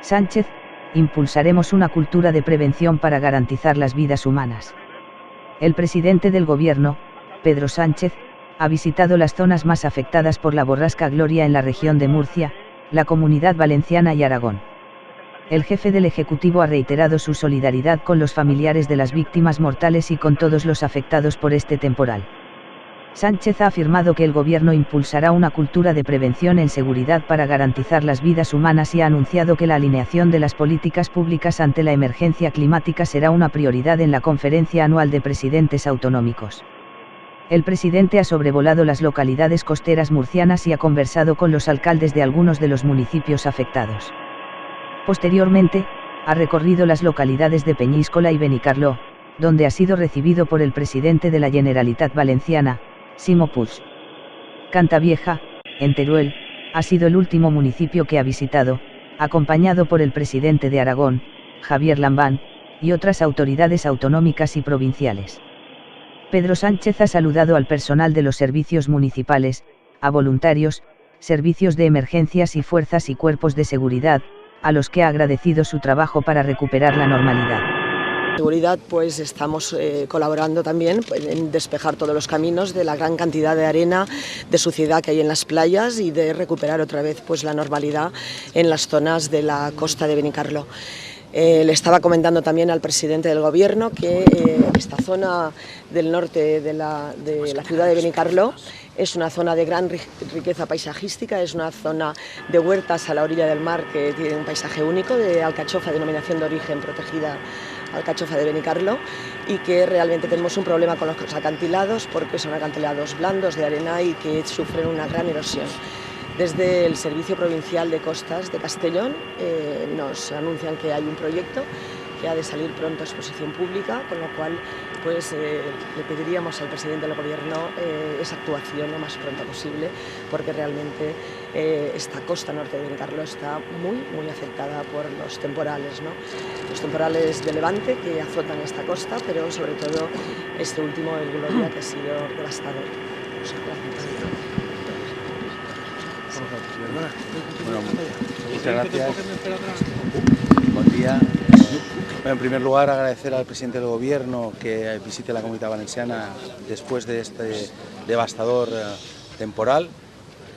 Sánchez, impulsaremos una cultura de prevención para garantizar las vidas humanas. El presidente del Gobierno, Pedro Sánchez, ha visitado las zonas más afectadas por la borrasca Gloria en la región de Murcia, la Comunidad Valenciana y Aragón. El jefe del Ejecutivo ha reiterado su solidaridad con los familiares de las víctimas mortales y con todos los afectados por este temporal. Sánchez ha afirmado que el Gobierno impulsará una cultura de prevención en seguridad para garantizar las vidas humanas y ha anunciado que la alineación de las políticas públicas ante la emergencia climática será una prioridad en la conferencia anual de presidentes autonómicos. El presidente ha sobrevolado las localidades costeras murcianas y ha conversado con los alcaldes de algunos de los municipios afectados. Posteriormente, ha recorrido las localidades de Peñíscola y Benicarló, donde ha sido recibido por el presidente de la Generalitat Valenciana, Ximo Puig. Cantavieja, en Teruel, ha sido el último municipio que ha visitado, acompañado por el presidente de Aragón, Javier Lambán, y otras autoridades autonómicas y provinciales. Pedro Sánchez ha saludado al personal de los servicios municipales, a voluntarios, servicios de emergencias y fuerzas y cuerpos de seguridad, a los que ha agradecido su trabajo para recuperar la normalidad. Seguridad, pues estamos colaborando también en despejar todos los caminos de la gran cantidad de arena de suciedad que hay en las playas y de recuperar otra vez pues la normalidad en las zonas de la costa de Benicarló. Le estaba comentando también al presidente del Gobierno que esta zona del norte de la ciudad de Benicarló es una zona de gran riqueza paisajística, es una zona de huertas a la orilla del mar que tiene un paisaje único, de alcachofa, denominación de origen protegida alcachofa de Benicarló, y que realmente tenemos un problema con los acantilados porque son acantilados blandos de arena y que sufren una gran erosión. Desde el Servicio Provincial de Costas de Castellón nos anuncian que hay un proyecto que ha de salir pronto a exposición pública, con lo cual pues, le pediríamos al presidente del Gobierno esa actuación lo más pronto posible, porque realmente esta costa norte de Benicarló está muy afectada por los temporales, ¿no? Los temporales de levante que azotan esta costa, pero sobre todo este último, el Gloria, que ha sido devastador. Bueno, muchas gracias. Buen día. Bueno, en primer lugar, agradecer al presidente del Gobierno que visite la Comunidad Valenciana después de este devastador temporal.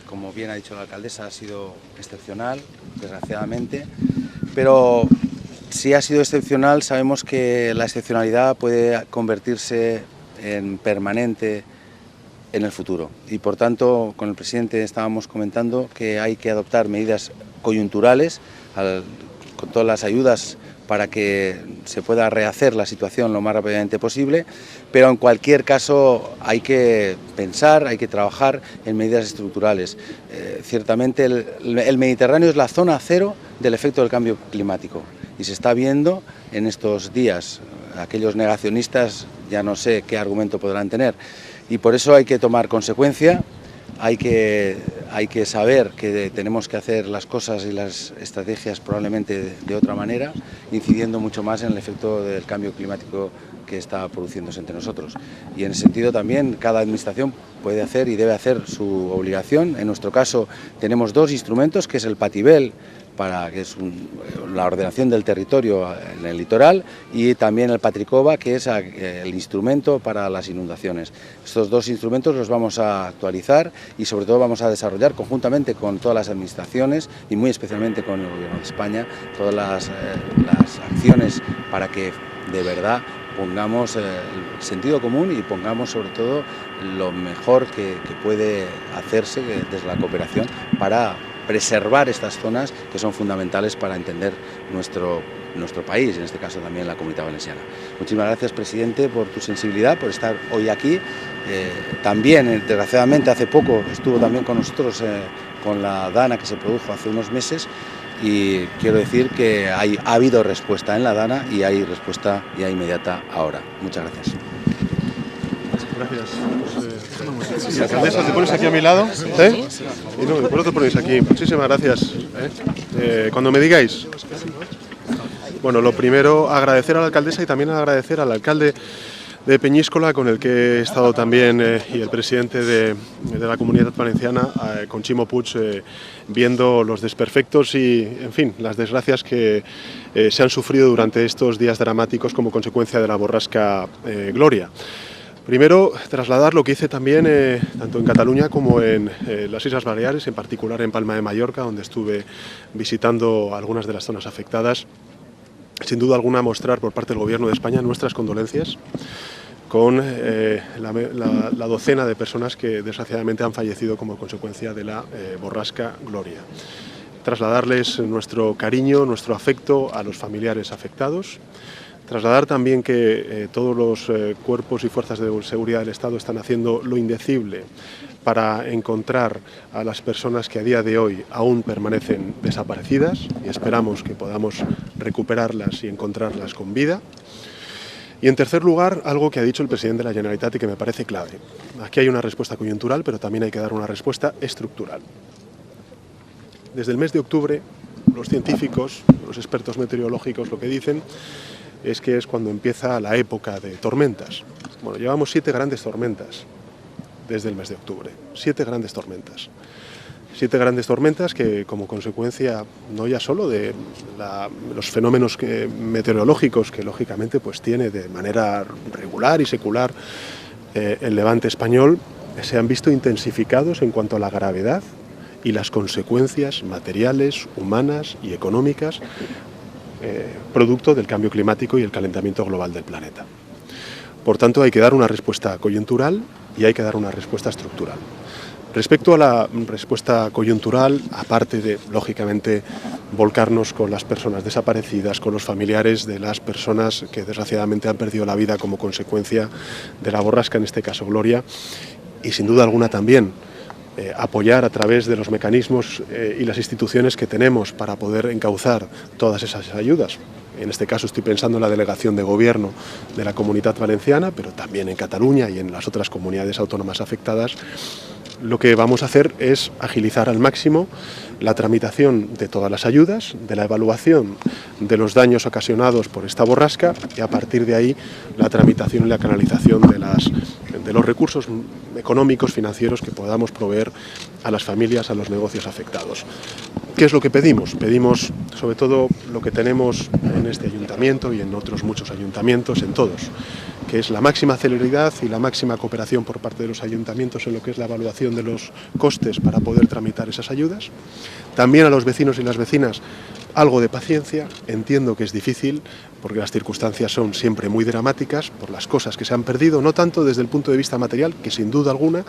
Como bien ha dicho la alcaldesa, ha sido excepcional, desgraciadamente, pero si ha sido excepcional, sabemos que la excepcionalidad puede convertirse en permanente en el futuro, y por tanto con el presidente estábamos comentando que hay que adoptar medidas coyunturales con todas las ayudas para que se pueda rehacer la situación lo más rápidamente posible, pero en cualquier caso hay que pensar, hay que trabajar en medidas estructurales. Ciertamente el Mediterráneo es la zona cero del efecto del cambio climático y se está viendo en estos días. Aquellos negacionistas ya no sé qué argumento podrán tener, y por eso hay que tomar consecuencia, hay que saber que tenemos que hacer las cosas y las estrategias probablemente de otra manera, incidiendo mucho más en el efecto del cambio climático que está produciéndose entre nosotros. Y en ese sentido también cada administración puede hacer y debe hacer su obligación. En nuestro caso tenemos dos instrumentos, que es el Patibel, que es la ordenación del territorio en el litoral, y también el Patricova, que es el instrumento para las inundaciones. Estos dos instrumentos los vamos a actualizar y sobre todo vamos a desarrollar conjuntamente con todas las administraciones y muy especialmente con el Gobierno de España todas las acciones para que de verdad pongamos el sentido común y pongamos sobre todo lo mejor que puede hacerse desde la cooperación para preservar estas zonas que son fundamentales para entender nuestro país, en este caso también la Comunidad Valenciana. Muchísimas gracias, presidente, por tu sensibilidad, por estar hoy aquí. También, desgraciadamente, hace poco estuvo también con nosotros con la Dana que se produjo hace unos meses, y quiero decir que ha habido respuesta en la Dana y hay respuesta ya inmediata ahora. Muchas gracias. Gracias. Alcaldesa, te pones aquí a mi lado, y no, por otro ponéis aquí. Muchísimas gracias. Cuando me digáis. Bueno, lo primero, agradecer a la alcaldesa y también agradecer al alcalde de Peñíscola, con el que he estado también, y el presidente de la Comunitat Valenciana, con Ximo Puig, viendo los desperfectos y, en fin, las desgracias que se han sufrido durante estos días dramáticos como consecuencia de la borrasca Gloria. Primero, trasladar lo que hice también tanto en Cataluña como en las Islas Baleares, en particular en Palma de Mallorca, donde estuve visitando algunas de las zonas afectadas. Sin duda alguna, mostrar por parte del Gobierno de España nuestras condolencias con la docena de personas que desgraciadamente han fallecido como consecuencia de la borrasca Gloria. Trasladarles nuestro cariño, nuestro afecto a los familiares afectados. Trasladar también que todos los cuerpos y fuerzas de seguridad del Estado están haciendo lo indecible para encontrar a las personas que a día de hoy aún permanecen desaparecidas, y esperamos que podamos recuperarlas y encontrarlas con vida. Y en tercer lugar, algo que ha dicho el presidente de la Generalitat y que me parece clave. Aquí hay una respuesta coyuntural, pero también hay que dar una respuesta estructural. Desde el mes de octubre, los científicos, los expertos meteorológicos, lo que dicen es que es cuando empieza la época de tormentas. Bueno, llevamos 7 grandes tormentas desde el mes de octubre. 7 grandes tormentas. 7 grandes tormentas que, como consecuencia no ya solo de los fenómenos meteorológicos que lógicamente pues tiene de manera regular y secular el levante español, se han visto intensificados en cuanto a la gravedad y las consecuencias materiales, humanas y económicas producto del cambio climático y el calentamiento global del planeta. Por tanto, hay que dar una respuesta coyuntural y hay que dar una respuesta estructural. Respecto a la respuesta coyuntural, aparte de, lógicamente, volcarnos con las personas desaparecidas, con los familiares de las personas que desgraciadamente han perdido la vida como consecuencia de la borrasca, en este caso Gloria, y sin duda alguna también apoyar a través de los mecanismos y las instituciones que tenemos para poder encauzar todas esas ayudas. En este caso estoy pensando en la delegación de gobierno de la Comunitat Valenciana, pero también en Cataluña y en las otras comunidades autónomas afectadas. Lo que vamos a hacer es agilizar al máximo la tramitación de todas las ayudas, de la evaluación de los daños ocasionados por esta borrasca y a partir de ahí la tramitación y la canalización de los recursos económicos, financieros que podamos proveer a las familias, a los negocios afectados. ¿Qué es lo que pedimos? Pedimos sobre todo lo que tenemos en este ayuntamiento y en otros muchos ayuntamientos, en todos, que es la máxima celeridad y la máxima cooperación por parte de los ayuntamientos en lo que es la evaluación de los costes para poder tramitar esas ayudas. También a los vecinos y las vecinas algo de paciencia. Entiendo que es difícil porque las circunstancias son siempre muy dramáticas por las cosas que se han perdido, no tanto desde el punto de vista material, que sin duda alguna,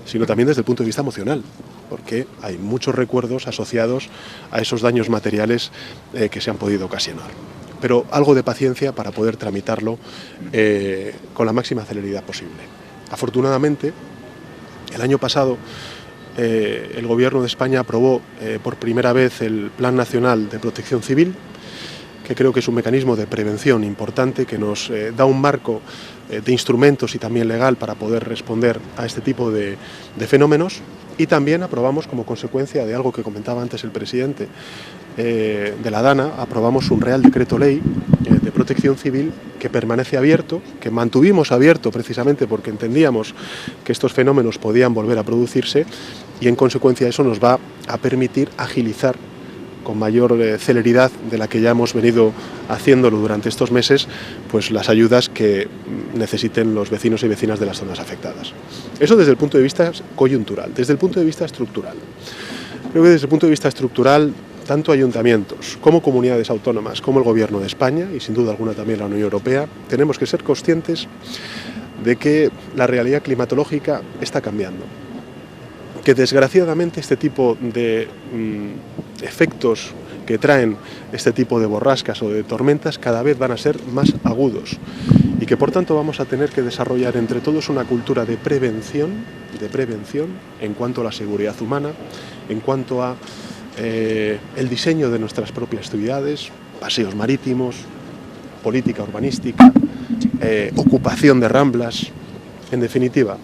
sino también desde el punto de vista emocional, porque hay muchos recuerdos asociados a esos daños materiales que se han podido ocasionar. Pero algo de paciencia para poder tramitarlo con la máxima celeridad posible. Afortunadamente, el año pasado el Gobierno de España aprobó por primera vez el Plan Nacional de Protección Civil, que creo que es un mecanismo de prevención importante que nos da un marco de instrumentos y también legal para poder responder a este tipo de fenómenos. Y también aprobamos, como consecuencia de algo que comentaba antes el presidente de la DANA, aprobamos un Real Decreto Ley de Protección Civil que permanece abierto, que mantuvimos abierto precisamente porque entendíamos que estos fenómenos podían volver a producirse y en consecuencia eso nos va a permitir agilizar con mayor celeridad de la que ya hemos venido haciéndolo durante estos meses, pues las ayudas que necesiten los vecinos y vecinas de las zonas afectadas. Eso desde el punto de vista coyuntural. Desde el punto de vista estructural. Creo que desde el punto de vista estructural, tanto ayuntamientos como comunidades autónomas, como el Gobierno de España y sin duda alguna también la Unión Europea, tenemos que ser conscientes de que la realidad climatológica está cambiando. Que desgraciadamente este tipo de efectos que traen este tipo de borrascas o de tormentas cada vez van a ser más agudos y que por tanto vamos a tener que desarrollar entre todos una cultura de prevención en cuanto a la seguridad humana, en cuanto a el diseño de nuestras propias ciudades, paseos marítimos, política urbanística, ocupación de ramblas. En definitiva,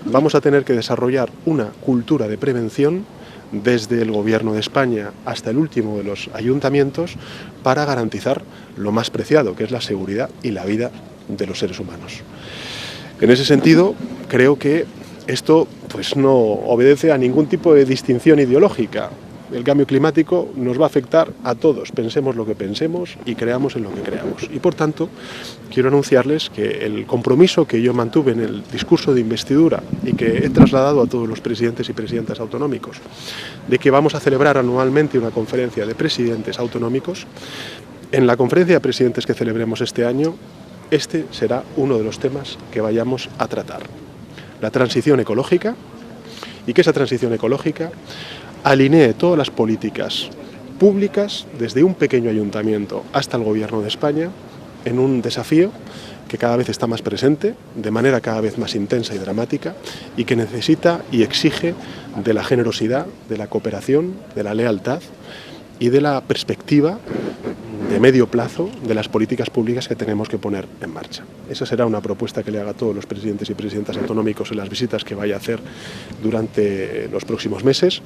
vamos a tener que desarrollar una cultura de prevención desde el Gobierno de España hasta el último de los ayuntamientos para garantizar lo más preciado, que es la seguridad y la vida de los seres humanos. En ese sentido, creo que esto pues, no obedece a ningún tipo de distinción ideológica. El cambio climático nos va a afectar a todos, pensemos lo que pensemos y creamos en lo que creamos. Y por tanto, quiero anunciarles que el compromiso que yo mantuve en el discurso de investidura y que he trasladado a todos los presidentes y presidentas autonómicos, de que vamos a celebrar anualmente una conferencia de presidentes autonómicos, en la conferencia de presidentes que celebremos este año, este será uno de los temas que vayamos a tratar. La transición ecológica, y que esa transición ecológica alinee todas las políticas públicas, desde un pequeño ayuntamiento hasta el Gobierno de España, en un desafío que cada vez está más presente, de manera cada vez más intensa y dramática, y que necesita y exige de la generosidad, de la cooperación, de la lealtad y de la perspectiva de medio plazo de las políticas públicas que tenemos que poner en marcha. Esa será una propuesta que le haga a todos los presidentes y presidentas autonómicos en las visitas que vaya a hacer durante los próximos meses.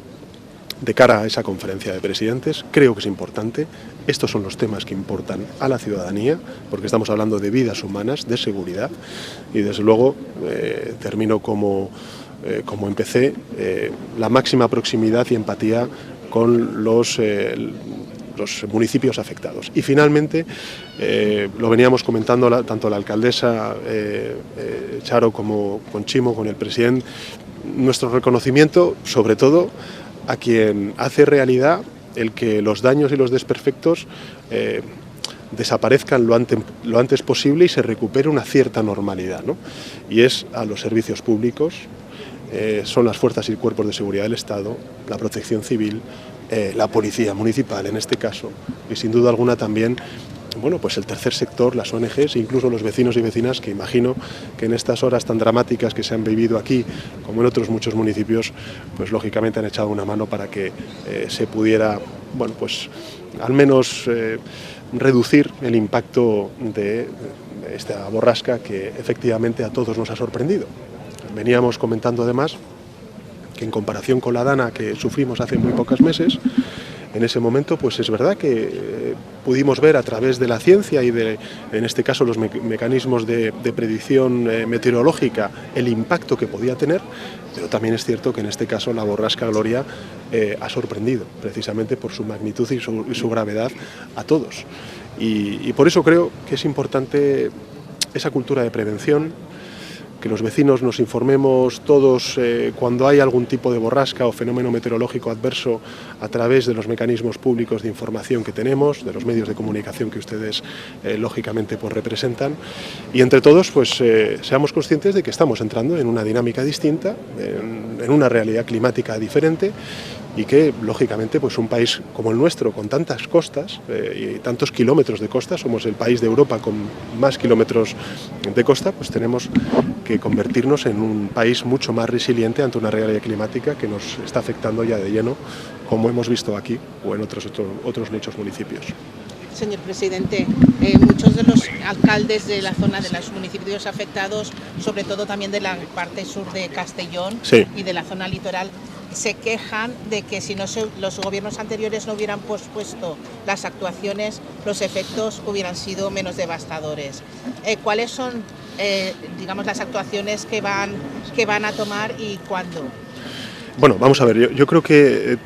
De cara a esa conferencia de presidentes, creo que es importante. Estos son los temas que importan a la ciudadanía, porque estamos hablando de vidas humanas, de seguridad, y desde luego termino como empecé, la máxima proximidad y empatía con los municipios afectados. Y finalmente, lo veníamos comentando tanto la alcaldesa Charo como con Chimo, con el presidente, nuestro reconocimiento, sobre todo, a quien hace realidad el que los daños y los desperfectos desaparezcan lo antes posible y se recupere una cierta normalidad, ¿no? Y es a los servicios públicos, son las fuerzas y cuerpos de seguridad del Estado, la protección civil, la policía municipal en este caso, y sin duda alguna también, bueno, pues el tercer sector, las ONGs e incluso los vecinos y vecinas, que imagino que en estas horas tan dramáticas que se han vivido aquí, como en otros muchos municipios, pues lógicamente han echado una mano para que se pudiera, bueno, pues al menos reducir el impacto de esta borrasca que efectivamente a todos nos ha sorprendido. Veníamos comentando además que en comparación con la dana que sufrimos hace muy pocos meses, en ese momento pues es verdad que pudimos ver a través de la ciencia y en este caso los mecanismos de predicción meteorológica el impacto que podía tener, pero también es cierto que en este caso la borrasca Gloria ha sorprendido precisamente por su magnitud y su gravedad a todos. Y por eso creo que es importante esa cultura de prevención, que los vecinos nos informemos todos cuando hay algún tipo de borrasca o fenómeno meteorológico adverso a través de los mecanismos públicos de información que tenemos, de los medios de comunicación que ustedes lógicamente pues, representan, y entre todos pues seamos conscientes de que estamos entrando en una dinámica distinta, en una realidad climática diferente, y que lógicamente pues un país como el nuestro, con tantas costas y tantos kilómetros de costa, somos el país de Europa con más kilómetros de costa, pues tenemos que convertirnos en un país mucho más resiliente ante una realidad climática que nos está afectando ya de lleno, como hemos visto aquí o en otros muchos municipios. Señor presidente, muchos de los alcaldes de la zona de los municipios afectados, sobre todo también de la parte sur de Castellón, sí, y de la zona litoral, se quejan de que si los gobiernos anteriores no hubieran pospuesto las actuaciones, los efectos hubieran sido menos devastadores. ¿Cuáles son, digamos, las actuaciones que van a tomar y cuándo? Bueno, vamos a ver, yo creo que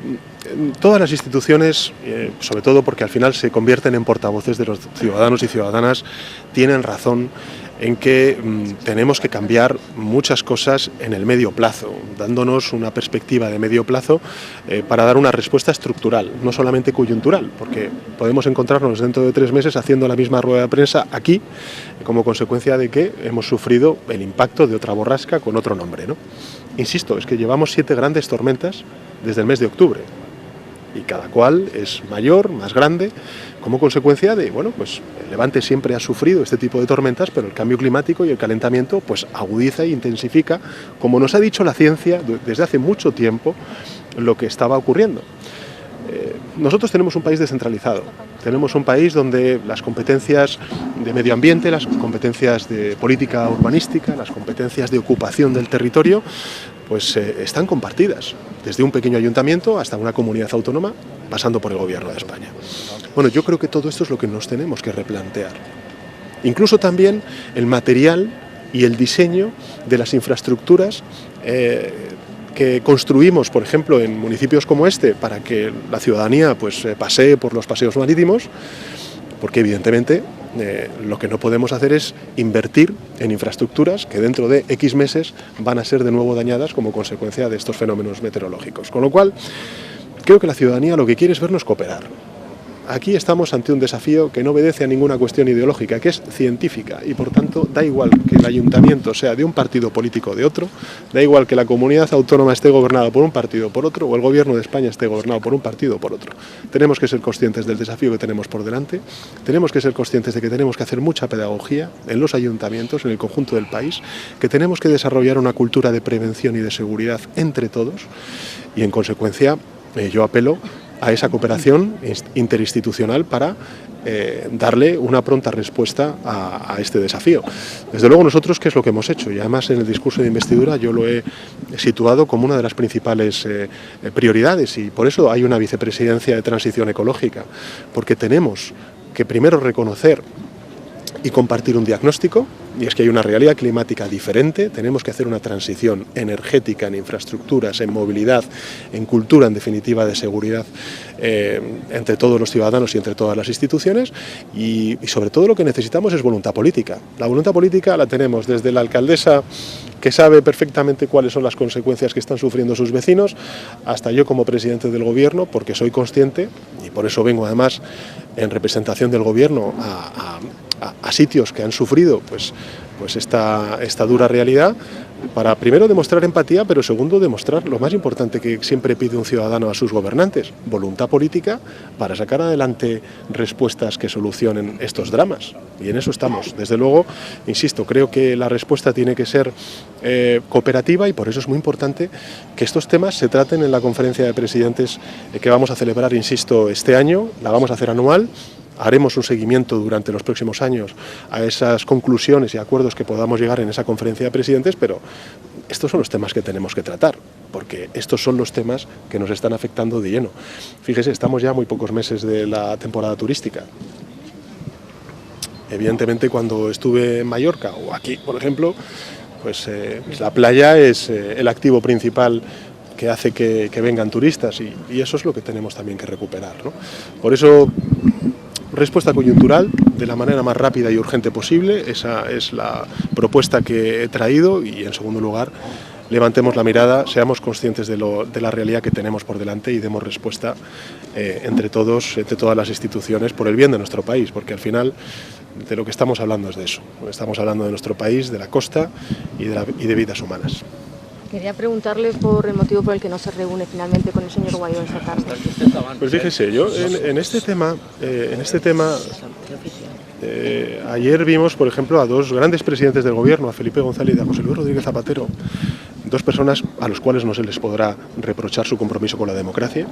todas las instituciones, sobre todo porque al final se convierten en portavoces de los ciudadanos y ciudadanas, tienen razón en que tenemos que cambiar muchas cosas en el medio plazo, dándonos una perspectiva de medio plazo para dar una respuesta estructural, no solamente coyuntural, porque podemos encontrarnos dentro de 3 meses haciendo la misma rueda de prensa aquí, como consecuencia de que hemos sufrido el impacto de otra borrasca con otro nombre, ¿no? Insisto, es que llevamos 7 grandes tormentas desde el mes de octubre, y cada cual es mayor, más grande, como consecuencia de, bueno, pues el Levante siempre ha sufrido este tipo de tormentas, pero el cambio climático y el calentamiento pues agudiza e intensifica, como nos ha dicho la ciencia desde hace mucho tiempo, lo que estaba ocurriendo. Nosotros tenemos un país descentralizado, tenemos un país donde las competencias de medio ambiente, las competencias de política urbanística, las competencias de ocupación del territorio, pues están compartidas, desde un pequeño ayuntamiento hasta una comunidad autónoma, pasando por el Gobierno de España. Bueno, yo creo que todo esto es lo que nos tenemos que replantear. Incluso también el material y el diseño de las infraestructuras que construimos, por ejemplo, en municipios como este, para que la ciudadanía pues, pasee por los paseos marítimos, porque evidentemente lo que no podemos hacer es invertir en infraestructuras que dentro de X meses van a ser de nuevo dañadas como consecuencia de estos fenómenos meteorológicos. Con lo cual, creo que la ciudadanía lo que quiere es vernos cooperar. Aquí estamos ante un desafío que no obedece a ninguna cuestión ideológica, que es científica, y por tanto da igual que el ayuntamiento sea de un partido político o de otro, da igual que la comunidad autónoma esté gobernada por un partido o por otro, o el gobierno de España esté gobernado por un partido o por otro. Tenemos que ser conscientes del desafío que tenemos por delante, tenemos que ser conscientes de que tenemos que hacer mucha pedagogía en los ayuntamientos, en el conjunto del país, que tenemos que desarrollar una cultura de prevención y de seguridad entre todos, y en consecuencia yo apelo a esa cooperación interinstitucional para darle una pronta respuesta a este desafío. Desde luego nosotros, ¿qué es lo que hemos hecho? Y además en el discurso de investidura yo lo he situado como una de las principales prioridades, y por eso hay una vicepresidencia de transición ecológica, porque tenemos que primero reconocer y compartir un diagnóstico, y es que hay una realidad climática diferente, tenemos que hacer una transición energética en infraestructuras, en movilidad, en cultura, en definitiva, de seguridad entre todos los ciudadanos y entre todas las instituciones, y sobre todo lo que necesitamos es voluntad política. La voluntad política la tenemos desde la alcaldesa, que sabe perfectamente cuáles son las consecuencias que están sufriendo sus vecinos, hasta yo como presidente del gobierno, porque soy consciente, y por eso vengo además en representación del gobierno a sitios que han sufrido pues esta dura realidad, para primero demostrar empatía, pero segundo demostrar lo más importante que siempre pide un ciudadano a sus gobernantes: voluntad política para sacar adelante respuestas que solucionen estos dramas. Y en eso estamos. Desde luego, insisto, creo que la respuesta tiene que ser cooperativa, y por eso es muy importante que estos temas se traten en la conferencia de presidentes que vamos a celebrar, insisto, este año. La vamos a hacer anual. Haremos un seguimiento durante los próximos años a esas conclusiones y acuerdos que podamos llegar en esa conferencia de presidentes, pero estos son los temas que tenemos que tratar, porque estos son los temas que nos están afectando de lleno. Fíjese, estamos ya a muy pocos meses de la temporada turística. Evidentemente, cuando estuve en Mallorca o aquí, por ejemplo, pues la playa es el activo principal que hace que vengan turistas, y eso es lo que tenemos también que recuperar, ¿no? Por eso, respuesta coyuntural de la manera más rápida y urgente posible, esa es la propuesta que he traído, y en segundo lugar, levantemos la mirada, seamos conscientes de la realidad que tenemos por delante y demos respuesta entre todos, entre todas las instituciones, por el bien de nuestro país, porque al final de lo que estamos hablando es de eso, estamos hablando de nuestro país, de la costa y de vidas humanas. Quería preguntarle por el motivo por el que no se reúne finalmente con el señor Guaidó esta tarde. Pues fíjese, yo en este tema, ayer vimos, por ejemplo, a dos grandes presidentes del gobierno, a Felipe González y a José Luis Rodríguez Zapatero, dos personas a los cuales no se les podrá reprochar su compromiso con la democracia,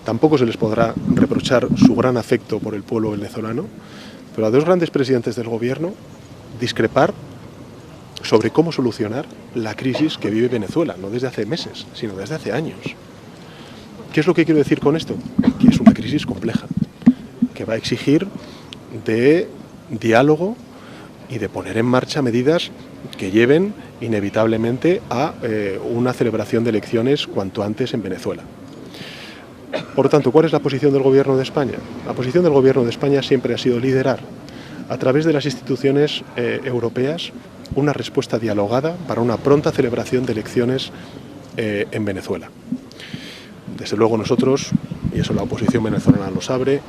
tampoco se les podrá reprochar su gran afecto por el pueblo venezolano, pero a dos grandes presidentes del gobierno discrepar sobre cómo solucionar la crisis que vive Venezuela, no desde hace meses, sino desde hace años. ¿Qué es lo que quiero decir con esto? Que es una crisis compleja, que va a exigir de diálogo y de poner en marcha medidas que lleven inevitablemente a una celebración de elecciones cuanto antes en Venezuela. Por lo tanto, ¿cuál es la posición del Gobierno de España? La posición del Gobierno de España siempre ha sido liderar, a través de las instituciones europeas, una respuesta dialogada para una pronta celebración de elecciones en Venezuela. Desde luego nosotros, y eso la oposición venezolana lo sabe,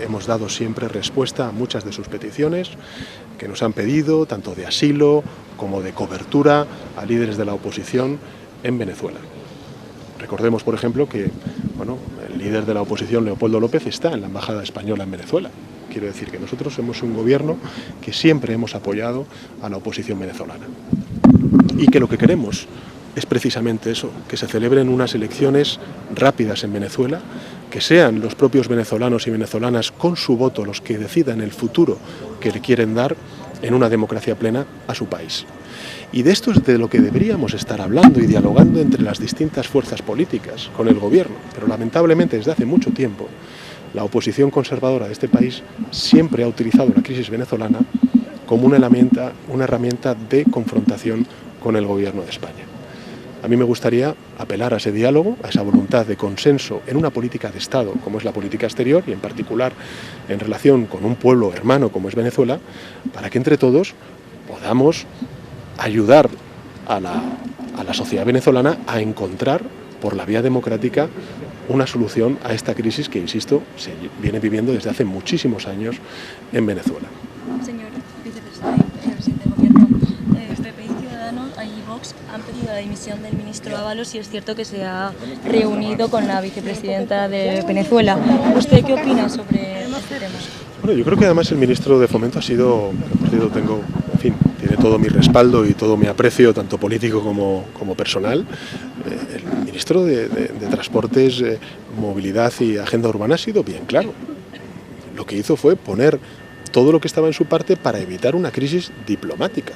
hemos dado siempre respuesta a muchas de sus peticiones que nos han pedido, tanto de asilo como de cobertura a líderes de la oposición en Venezuela. Recordemos, por ejemplo, que el líder de la oposición, Leopoldo López, está en la embajada española en Venezuela. Quiero decir que nosotros somos un gobierno que siempre hemos apoyado a la oposición venezolana, y que lo que queremos es precisamente eso, que se celebren unas elecciones rápidas en Venezuela, que sean los propios venezolanos y venezolanas con su voto los que decidan el futuro que le quieren dar en una democracia plena a su país. Y de esto es de lo que deberíamos estar hablando y dialogando entre las distintas fuerzas políticas con el gobierno, pero lamentablemente desde hace mucho tiempo la oposición conservadora de este país siempre ha utilizado la crisis venezolana como una herramienta de confrontación con el gobierno de España. A mí me gustaría apelar a ese diálogo, a esa voluntad de consenso en una política de Estado, como es la política exterior, y en particular en relación con un pueblo hermano como es Venezuela, para que entre todos podamos ayudar a la sociedad venezolana a encontrar, por la vía democrática, una solución a esta crisis que, insisto, se viene viviendo desde hace muchísimos años en Venezuela. Señor vicepresidente del Gobierno, PP y Ciudadanos y Vox han pedido la dimisión del ministro Ábalos y es cierto que se ha reunido con la vicepresidenta de Venezuela. ¿Usted qué opina sobre este tema? Bueno, yo creo que además el ministro de Fomento ha sido, tengo, en fin, tiene todo mi respaldo y todo mi aprecio, tanto político como personal. El ministro de Transportes, Movilidad y Agenda Urbana ha sido bien claro. Lo que hizo fue poner todo lo que estaba en su parte para evitar una crisis diplomática.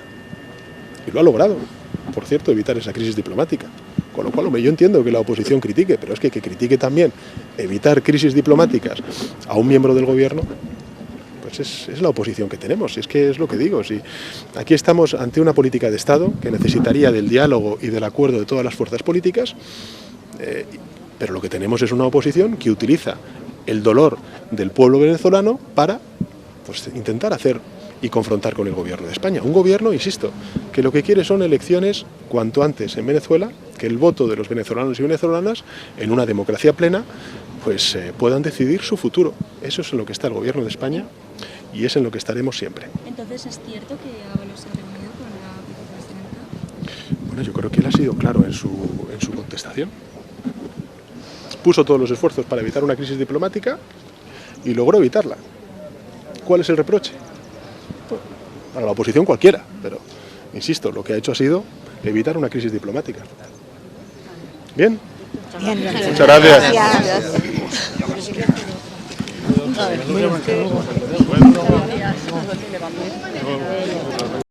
Y lo ha logrado, por cierto, evitar esa crisis diplomática. Con lo cual, yo entiendo que la oposición critique, pero es que critique también evitar crisis diplomáticas a un miembro del gobierno, pues es la oposición que tenemos. Es que es lo que digo. Si aquí estamos ante una política de Estado que necesitaría del diálogo y del acuerdo de todas las fuerzas políticas, pero lo que tenemos es una oposición que utiliza el dolor del pueblo venezolano para intentar hacer y confrontar con el gobierno de España. Un gobierno, insisto, que lo que quiere son elecciones cuanto antes en Venezuela, que el voto de los venezolanos y venezolanas, en una democracia plena, pues puedan decidir su futuro. Eso es en lo que está el gobierno de España y es en lo que estaremos siempre. Entonces, ¿es cierto que Ábalos se ha reunido con la vicepresidenta? Bueno, yo creo que él ha sido claro en su contestación. Puso todos los esfuerzos para evitar una crisis diplomática y logró evitarla. ¿Cuál es el reproche? Para la oposición cualquiera, pero, insisto, lo que ha hecho ha sido evitar una crisis diplomática. ¿Bien? Bien. Muchas gracias. Gracias.